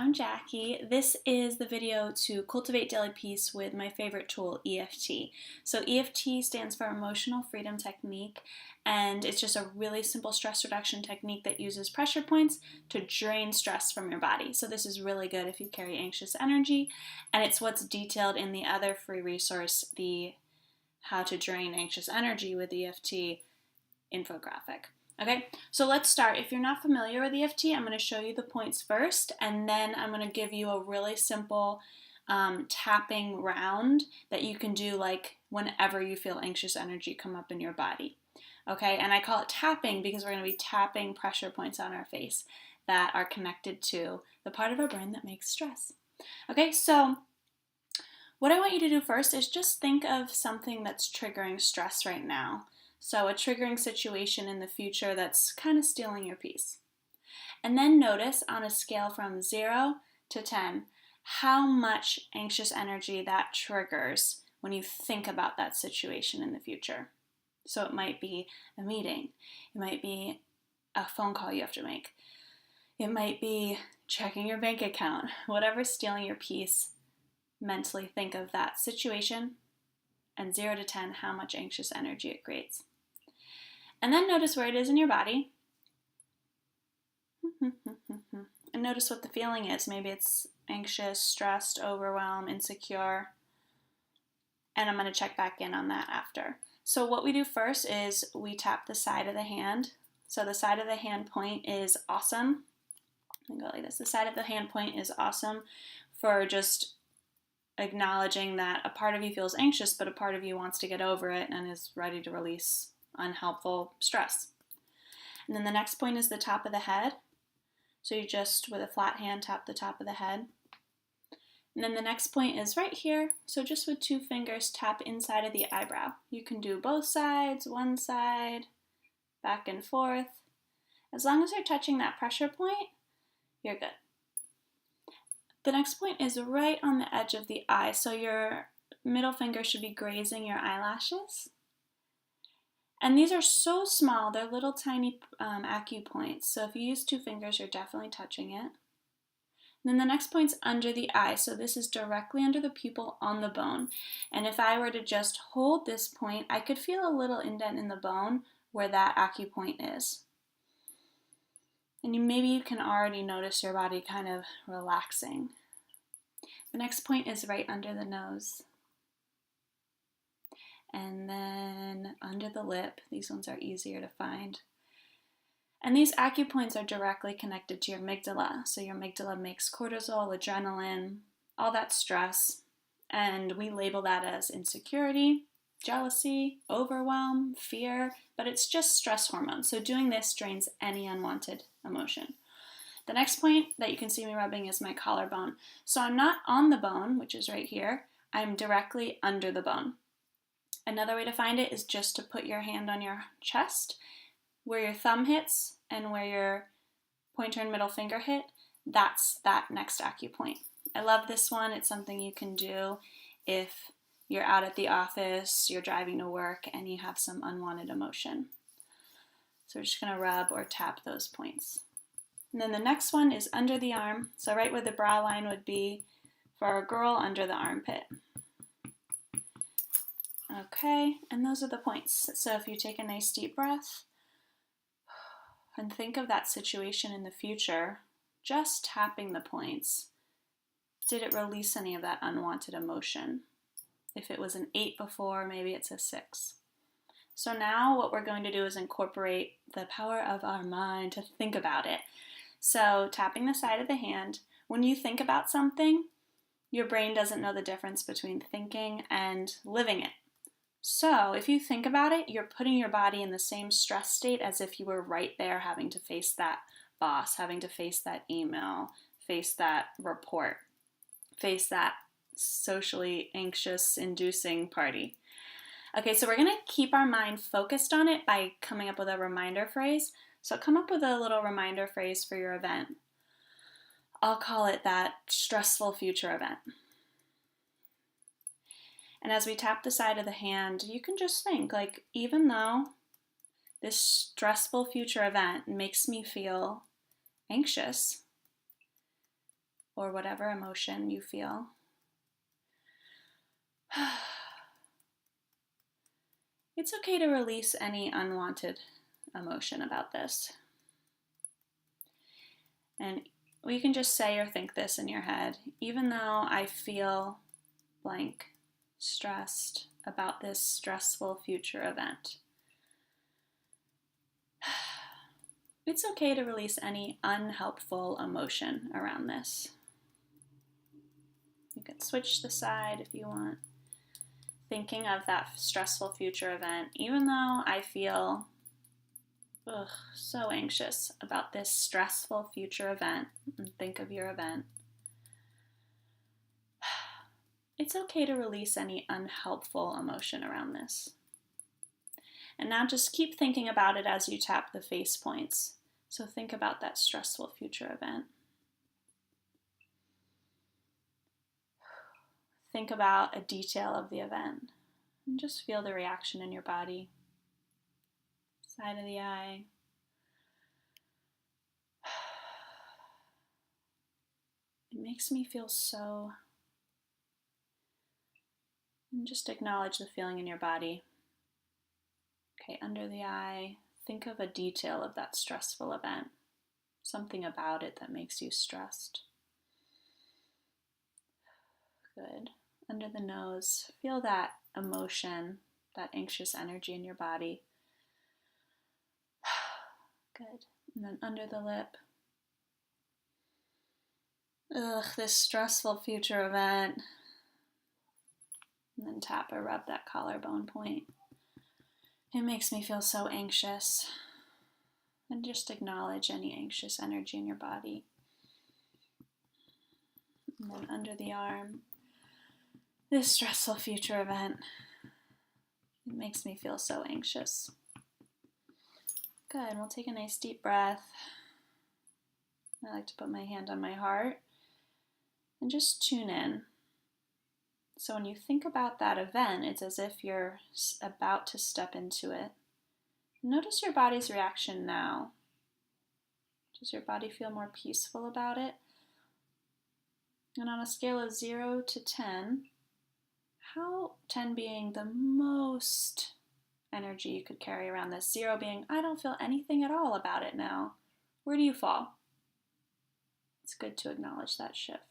I'm Jackie. This is the video to cultivate daily peace with my favorite tool, EFT. So EFT stands for Emotional Freedom Technique, and it's just a really simple stress reduction technique that uses pressure points to drain stress from your body. So this is really good if you carry anxious energy, and it's what's detailed in the other free resource, the How to Drain Anxious Energy with EFT infographic. Okay, so let's start. If you're not familiar with EFT, I'm going to show you the points first, and then I'm going to give you a really simple tapping round that you can do like whenever you feel anxious energy come up in your body. Okay, and I call it tapping because we're going to be tapping pressure points on our face that are connected to the part of our brain that makes stress. Okay, so what I want you to do first is just think of something that's triggering stress right now. So a triggering situation in the future that's kind of stealing your peace. And then notice on a scale from 0 to 10, how much anxious energy that triggers when you think about that situation in the future. So it might be a meeting. It might be a phone call you have to make. It might be checking your bank account. Whatever's stealing your peace, mentally think of that situation, and 0 to 10, how much anxious energy it creates. And then notice where it is in your body. And notice what the feeling is. Maybe it's anxious, stressed, overwhelmed, insecure. And I'm going to check back in on that after. So what we do first is we tap the side of the hand. So the side of the hand point is awesome. Let me go like this. The side of the hand point is awesome for just acknowledging that a part of you feels anxious, but a part of you wants to get over it and is ready to release unhelpful stress. And then the next point is the top of the head. So you just, with a flat hand, tap the top of the head. And then the next point is right here. So just with 2 fingers, tap inside of the eyebrow. You can do both sides, one side, back and forth. As long as you're touching that pressure point, you're good. The next point is right on the edge of the eye. So your middle finger should be grazing your eyelashes. And these are so small, they're little tiny acupoints. So if you use 2 fingers, you're definitely touching it. And then the next point's under the eye. So this is directly under the pupil on the bone. And if I were to just hold this point, I could feel a little indent in the bone where that acupoint is. And maybe you can already notice your body kind of relaxing. The next point is right under the nose. And then under the lip. These ones are easier to find. And these acupoints are directly connected to your amygdala. So your amygdala makes cortisol, adrenaline, all that stress. And we label that as insecurity, jealousy, overwhelm, fear, but it's just stress hormones. So doing this drains any unwanted emotion. The next point that you can see me rubbing is my collarbone. So I'm not on the bone, which is right here. I'm directly under the bone. Another way to find it is just to put your hand on your chest, where your thumb hits and where your pointer and middle finger hit. That's that next acupoint. I love this one. It's something you can do if you're out at the office, you're driving to work, and you have some unwanted emotion. So we're just going to rub or tap those points. And then the next one is under the arm. So right where the brow line would be for a girl, under the armpit. Okay, and those are the points. So if you take a nice deep breath and think of that situation in the future, just tapping the points, did it release any of that unwanted emotion? If it was an 8 before, maybe it's a 6. So now what we're going to do is incorporate the power of our mind to think about it. So tapping the side of the hand, when you think about something, your brain doesn't know the difference between thinking and living it. So if you think about it, you're putting your body in the same stress state as if you were right there having to face that boss, having to face that email, face that report, face that socially anxious inducing party. Okay, so we're going to keep our mind focused on it by coming up with a reminder phrase. So come up with a little reminder phrase for your event. I'll call it that stressful future event. And as we tap the side of the hand, you can just think, like, even though this stressful future event makes me feel anxious, or whatever emotion you feel. It's okay to release any unwanted emotion about this. And you can just say or think this in your head. Even though I feel blank, stressed about this stressful future event, it's okay to release any unhelpful emotion around this. You can switch the side if you want. Thinking of that stressful future event, even though I feel so anxious about this stressful future event, and think of your event, it's okay to release any unhelpful emotion around this. And now just keep thinking about it as you tap the face points. So think about that stressful future event. Think about a detail of the event and just feel the reaction in your body. Side of the eye. It makes me feel so. And just acknowledge the feeling in your body. Okay, under the eye, think of a detail of that stressful event. Something about it that makes you stressed. Good. Under the nose, feel that emotion, that anxious energy in your body. Good. And then under the lip. This stressful future event. And then tap or rub that collarbone point. It makes me feel so anxious. And just acknowledge any anxious energy in your body. And then under the arm. This stressful future event. It makes me feel so anxious. Good. We'll take a nice deep breath. I like to put my hand on my heart and just tune in. So when you think about that event, it's as if you're about to step into it. Notice your body's reaction now. Does your body feel more peaceful about it? And on a scale of 0 to 10, how 10 being the most energy you could carry around this, 0 being, I don't feel anything at all about it now, where do you fall? It's good to acknowledge that shift.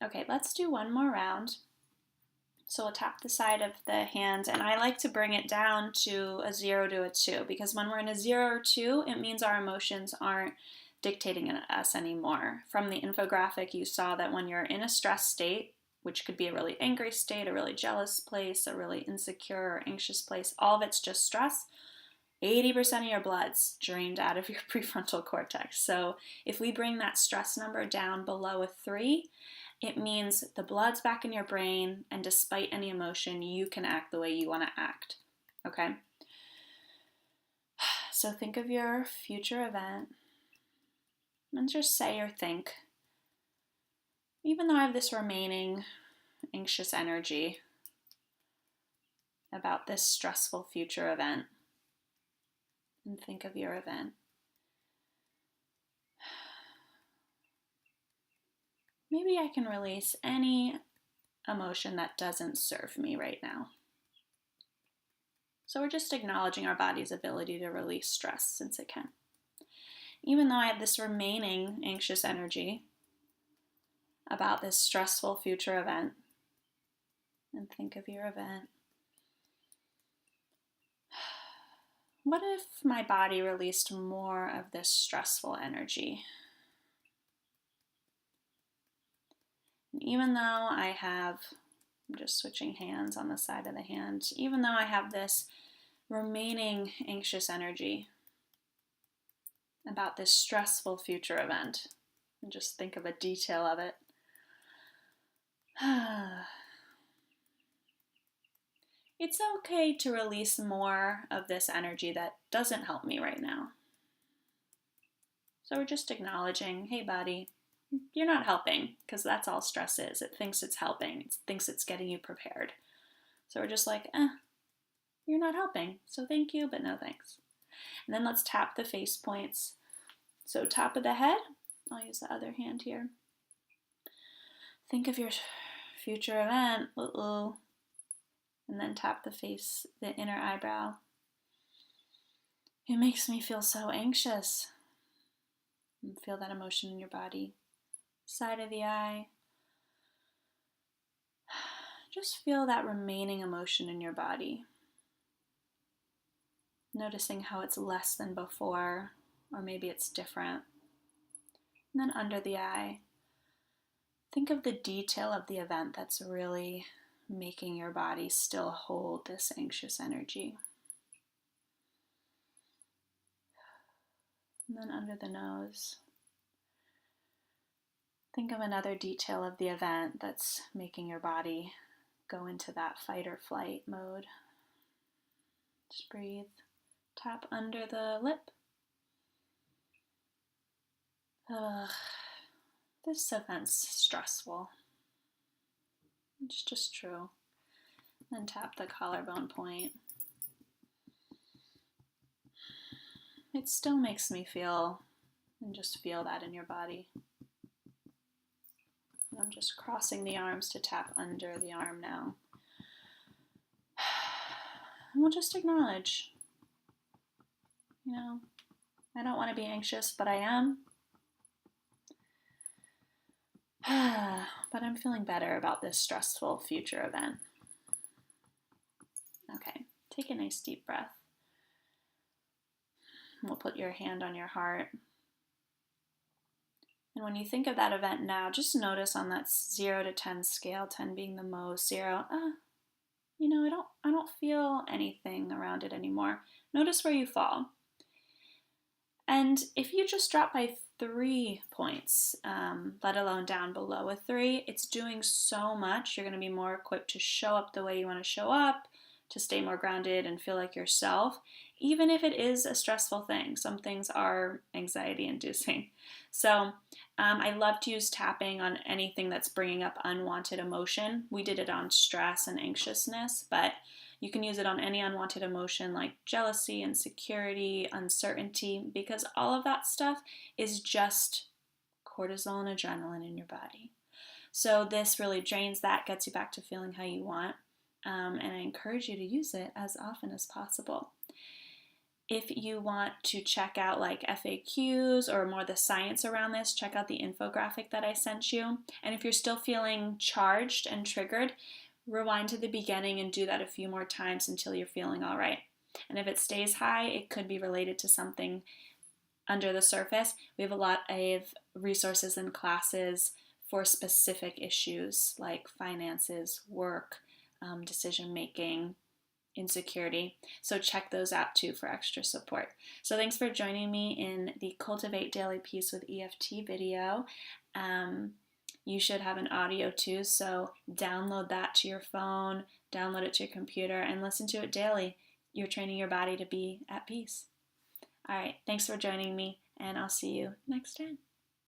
Okay, let's do one more round. So we'll tap the side of the hand, and I like to bring it down to a 0 to a 2, because when we're in a 0 or 2, it means our emotions aren't dictating us anymore. From the infographic, you saw that when you're in a stress state, which could be a really angry state, a really jealous place, a really insecure or anxious place, all of it's just stress. 80% of your blood's drained out of your prefrontal cortex. So if we bring that stress number down below a 3, it means the blood's back in your brain, and despite any emotion, you can act the way you want to act. Okay? So think of your future event and just say or think, even though I have this remaining anxious energy about this stressful future event, and think of your event. Maybe I can release any emotion that doesn't serve me right now. So we're just acknowledging our body's ability to release stress since it can. Even though I have this remaining anxious energy about this stressful future event, and think of your event. What if my body released more of this stressful energy? And even though I'm just switching hands on the side of the hand, even though I have this remaining anxious energy about this stressful future event, and just think of a detail of it. It's okay to release more of this energy that doesn't help me right now. So we're just acknowledging, hey body, you're not helping, because that's all stress is. It thinks it's helping. It thinks it's getting you prepared. So we're just like, you're not helping. So thank you, but no thanks. And then let's tap the face points. So top of the head, I'll use the other hand here. Think of your future event, and then tap the face, the inner eyebrow. It makes me feel so anxious. And feel that emotion in your body. Side of the eye. Just feel that remaining emotion in your body. Noticing how it's less than before, or maybe it's different. And then under the eye, think of the detail of the event that's really making your body still hold this anxious energy. And then under the nose, think of another detail of the event that's making your body go into that fight or flight mode. Just breathe. Tap under the lip. This event's stressful. It's just true. Then tap the collarbone point. It still makes me feel, and just feel that in your body. And I'm just crossing the arms to tap under the arm now. And we'll just acknowledge, I don't want to be anxious, but I am. But I'm feeling better about this stressful future event. Okay, take a nice deep breath. We'll put your hand on your heart. And when you think of that event now, just notice on that 0 to 10 scale, 10 being the most, 0, I don't feel anything around it anymore. Notice where you fall. And if you just drop by 3 points, let alone down below a 3, it's doing so much. You're going to be more equipped to show up the way you want to show up, to stay more grounded and feel like yourself, even if it is a stressful thing. Some things are anxiety-inducing. So I love to use tapping on anything that's bringing up unwanted emotion. We did it on stress and anxiousness, but you can use it on any unwanted emotion like jealousy, insecurity, uncertainty, because all of that stuff is just cortisol and adrenaline in your body. So this really drains that, gets you back to feeling how you want, and I encourage you to use it as often as possible. If you want to check out like FAQs or more the science around this, check out the infographic that I sent you. And if you're still feeling charged and triggered, rewind to the beginning and do that a few more times until you're feeling all right. And if it stays high, it could be related to something under the surface. We have a lot of resources and classes for specific issues like finances, work, decision making, insecurity. So check those out too for extra support. So thanks for joining me in the Cultivate Daily Peace with EFT video. You should have an audio too, so download that to your phone, download it to your computer, and listen to it daily. You're training your body to be at peace. All right, thanks for joining me, and I'll see you next time.